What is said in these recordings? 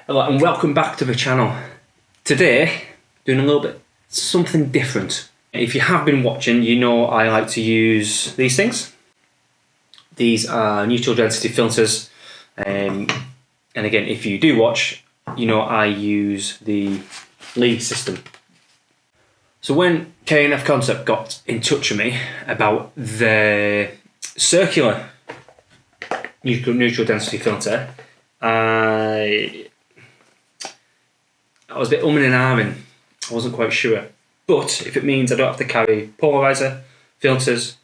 Hello and welcome back to the channel. Today, doing a little bit something different. If you have been watching, you know I like to use these things. These are neutral density filters. And again, if you do watch, you know I use the Lee system. So when K&F Concept got in touch with me about the circular neutral density filter, I was a bit umming and ahhing. I wasn't quite sure. But if it means I don't have to carry polarizer filters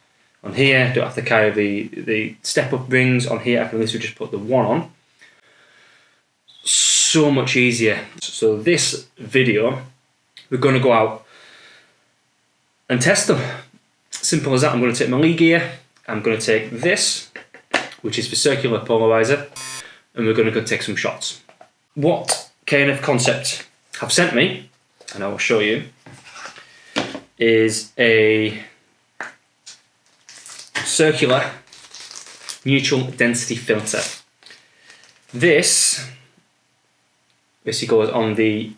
on here, don't have to carry the step-up rings on here, I can literally just put the one on. So much easier. So this video, we're going to go out and test them. Simple as that. I'm going to take my Lee gear, I'm going to take this, which is for circular polarizer, and we're going to go take some shots. What K&F Concept have sent me, and I will show you, is a circular neutral density filter. This basically goes on the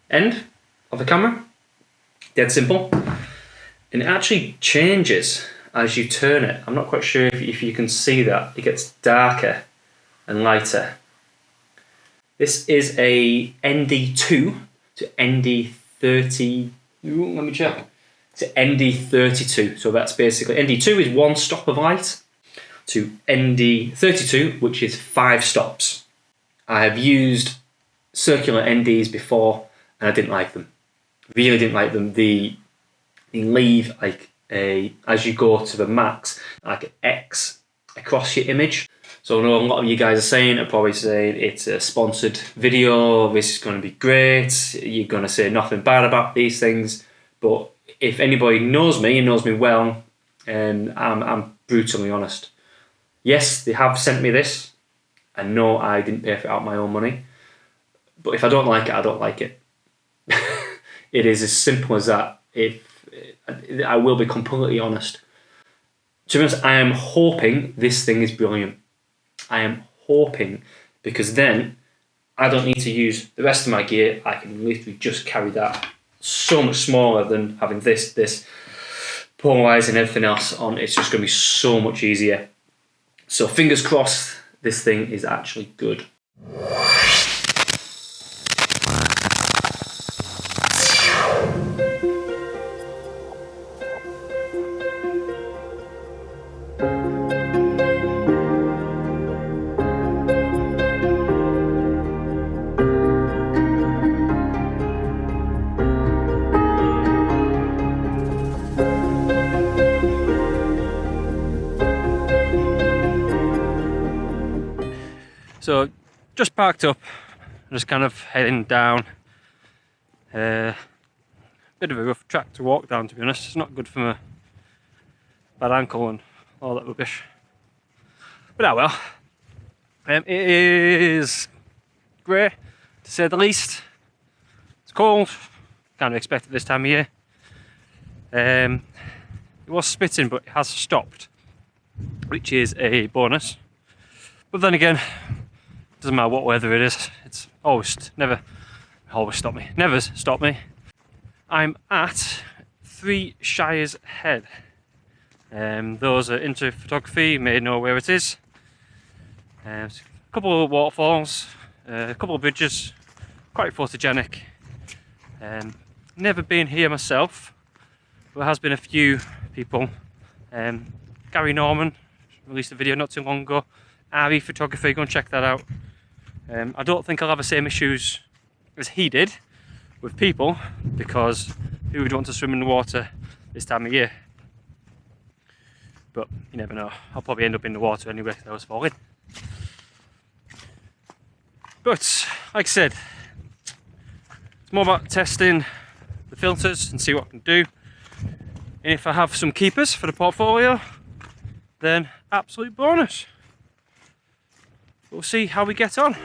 end of the camera, dead simple, and it actually changes as you turn it. I'm not quite sure if you can see that. It gets darker and lighter. This is a ND2 to ND30. Let me check. To ND32. So that's basically ND2 is 1 stop of light to ND32, which is 5 stops. I have used circular NDs before and I didn't like them. Really didn't like them. They leave like as you go to the max, like an X across your image. So I know a lot of you guys are saying, are probably saying it's a sponsored video, this is going to be great, you're going to say nothing bad about these things, but if anybody knows me and knows me well, I'm brutally honest. Yes, they have sent me this, and no, I didn't pay for it out of my own money, but if I don't like it, I don't like it. It is as simple as that. I will be completely honest. To be honest, I am hoping this thing is brilliant. I am hoping, because then I don't need to use the rest of my gear. I can literally just carry that. So much smaller than having this polarizer and everything else on. It's just going to be so much easier. So fingers crossed, this thing is actually good. So just parked up, just kind of heading down. Bit of a rough track to walk down, to be honest. It's not good for my bad ankle and all that rubbish. But ah well. It is grey, to say the least. It's cold, kind of expected this time of year. It was spitting, but it has stopped, which is a bonus. But then again, doesn't matter what weather it is, it's never stopped me. I'm at Three Shires Head. Those are into photography, may know where it is. A couple of waterfalls, a couple of bridges, quite photogenic. Never been here myself, but there has been a few people. Gary Norman released a video not too long ago. RE photography, go and check that out. I don't think I'll have the same issues as he did with people, because who would want to swim in the water this time of year? But you never know, I'll probably end up in the water anyway if I was falling. But like I said, it's more about testing the filters and see what I can do. And if I have some keepers for the portfolio, then absolute bonus. We'll see how we get on.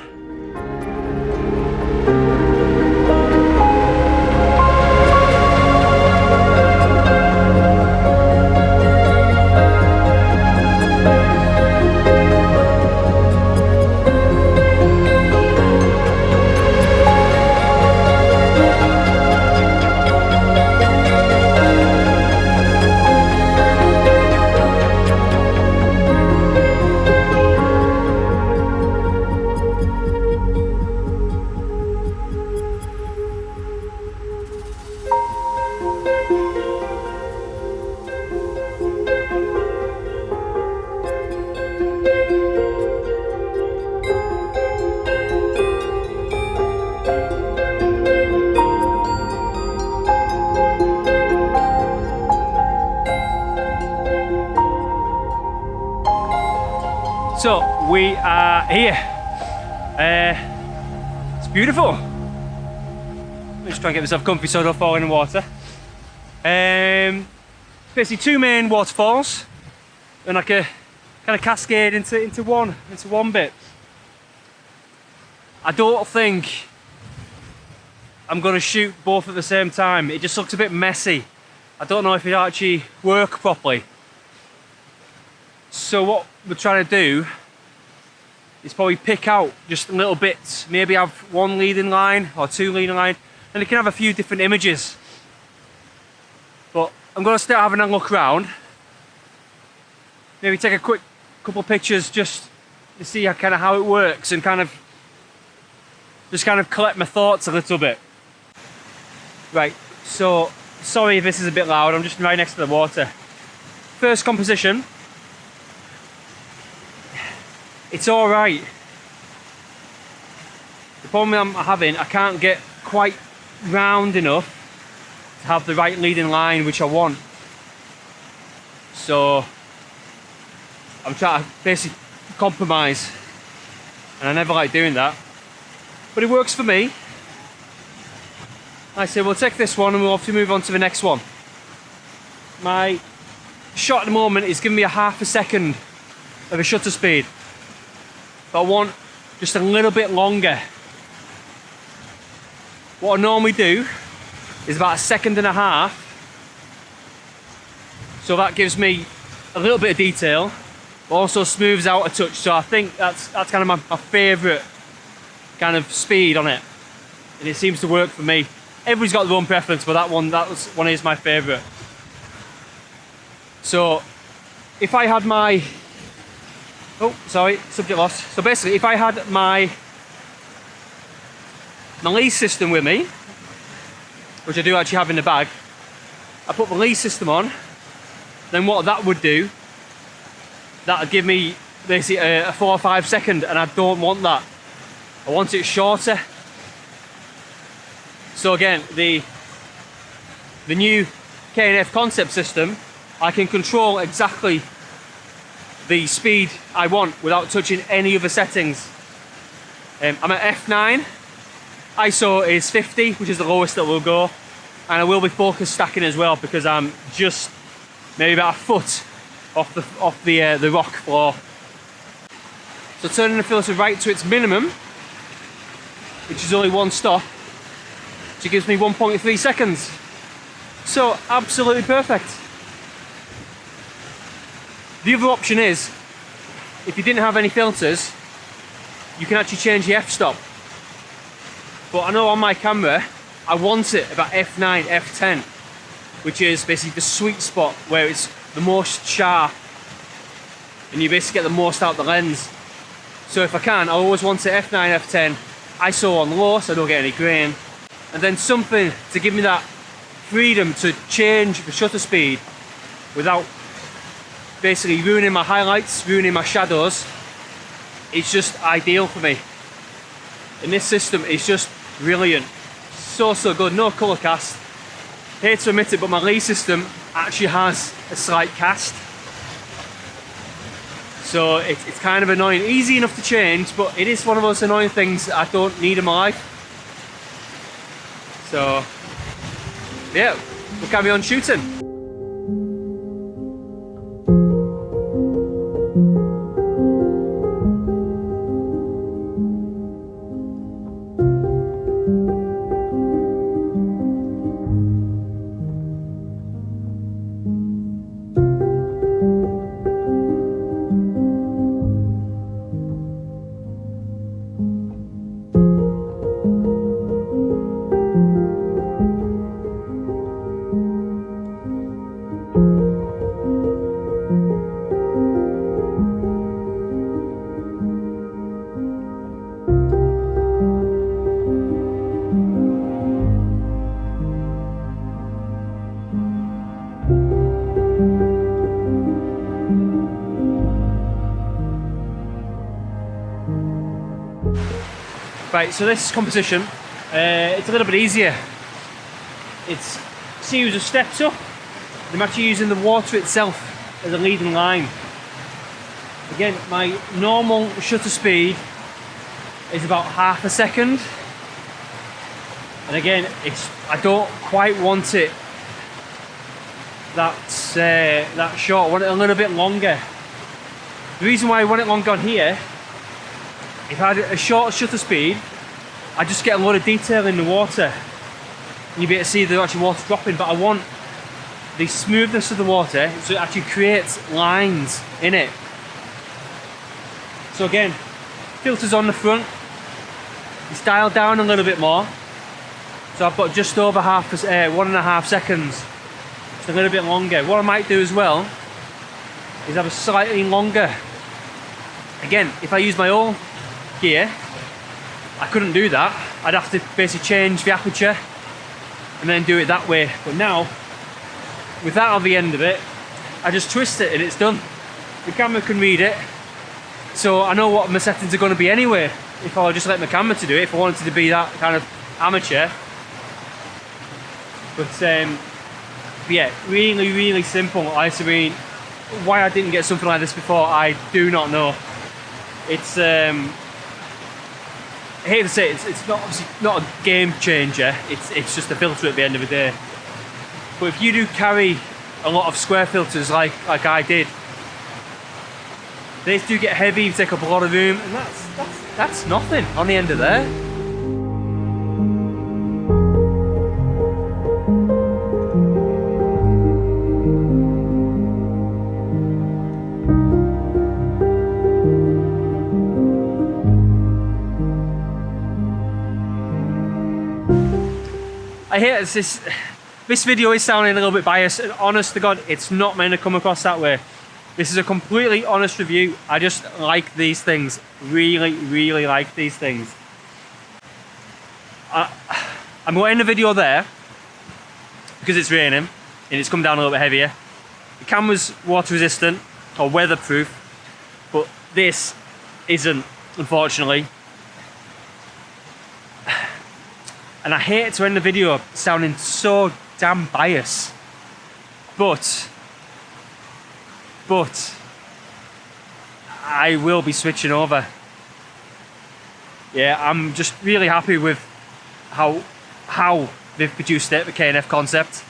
So we are here. It's beautiful. Let me just try and get myself comfy so I don't fall in the water. Basically two main waterfalls and like a kind of cascade into one bit. I don't think I'm going to shoot both at the same time. It just looks a bit messy. I don't know if it actually work properly. So what we're trying to do is probably pick out just little bits. Maybe have one leading line or two leading line, and you can have a few different images. But I'm going to start having a look around. Maybe take a quick couple of pictures just to see how it works and just collect my thoughts a little bit. Right, so sorry if this is a bit loud, I'm just right next to the water. First composition, it's alright. The problem I'm having, I can't get quite round enough to have the right leading line which I want. So I'm trying to basically compromise, and I never like doing that. But it works for me. I say we'll take this one and we'll have to move on to the next one. My shot at the moment is giving me a half a second of a shutter speed. But I want just a little bit longer. What I normally do is about a second and a half. So that gives me a little bit of detail, but also smooths out a touch. So I think that's kind of my favourite kind of speed on it, and it seems to work for me. Everybody's got their own preference, but that one is my favourite. So if I had my subject lost. So basically if I had my lease system with me, which I do actually have in the bag, I put the lease system on, then what that would do, that would give me basically a 4 or 5 second, and I don't want that. I want it shorter. So again, the new K&F Concept system, I can control exactly the speed I want without touching any other settings. I'm at f9, ISO is 50, which is the lowest that will go, and I will be focus stacking as well because I'm just maybe about a foot off the rock floor. So turning the filter right to its minimum, which is only one stop, which gives me 1.3 seconds. So absolutely perfect. The other option is, if you didn't have any filters, you can actually change the f-stop. But I know on my camera, I want it about f9, f10, which is basically the sweet spot where it's the most sharp and you basically get the most out of the lens. So if I can, I always want it f9, f10, ISO on low so I don't get any grain, and then something to give me that freedom to change the shutter speed without basically ruining my highlights, ruining my shadows. It's just ideal for me. And this system is just brilliant. So good, no colour cast. Hate to admit it, but my lease system actually has a slight cast. So it's kind of annoying. Easy enough to change, but it is one of those annoying things that I don't need in my life. So yeah, we'll carry on shooting. Right, so this composition, it's a little bit easier. It's a series of steps up. I'm actually using the water itself as a leading line. Again, my normal shutter speed is about half a second. And again, I don't quite want it that short. I want it a little bit longer. The reason why I want it longer on here, if I had a short shutter speed, I just get a lot of detail in the water. And you'll be able to see the actual water dropping, but I want the smoothness of the water so it actually creates lines in it. So again, filters on the front, it's dialed down a little bit more. So I've got just over 1.5 seconds. It's a little bit longer. What I might do as well is have a slightly longer. Again, if I use my old gear, I couldn't do that. I'd have to basically change the aperture and then do it that way. But now, with that on the end of it, I just twist it and it's done. The camera can read it, so I know what my settings are going to be anyway. If I just let my camera to do it, if I wanted to be that kind of amateur. But yeah, really, really simple. I mean, why I didn't get something like this before, I do not know. It's I hate to say it, it's not obviously not a game changer. It's just a filter at the end of the day. But if you do carry a lot of square filters like I did, they do get heavy, take up a lot of room, and that's nothing on the end of there. I hate this video is sounding a little bit biased, and honest to God, it's not meant to come across that way. This is a completely honest review. I just like these things. Really, really like these things. I'm going to end the video there because it's raining and it's come down a little bit heavier. The camera's water resistant or weatherproof, but this isn't, unfortunately. And I hate to end the video sounding so damn biased, but I will be switching over. Yeah, I'm just really happy with how they've produced it, the K&F Concept.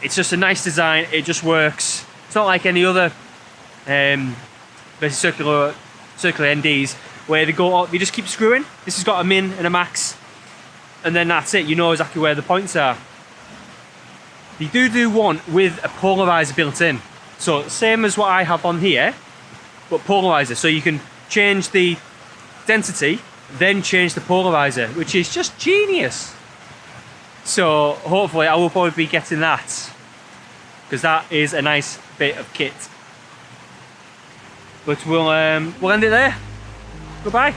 It's just a nice design, it just works. It's not like any other circular NDs where they just keep screwing. This has got a min and a max, and then that's it. You know exactly where the points are. They do one with a polarizer built in. So same as what I have on here, but polarizer. So you can change the density, then change the polarizer, which is just genius. So hopefully I will probably be getting that, because that is a nice bit of kit. But we'll end it there. Goodbye.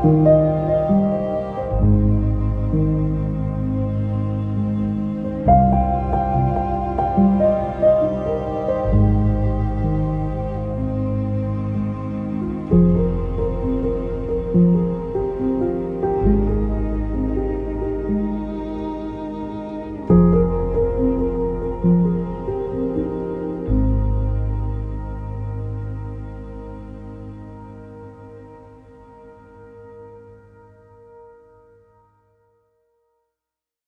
Thank you.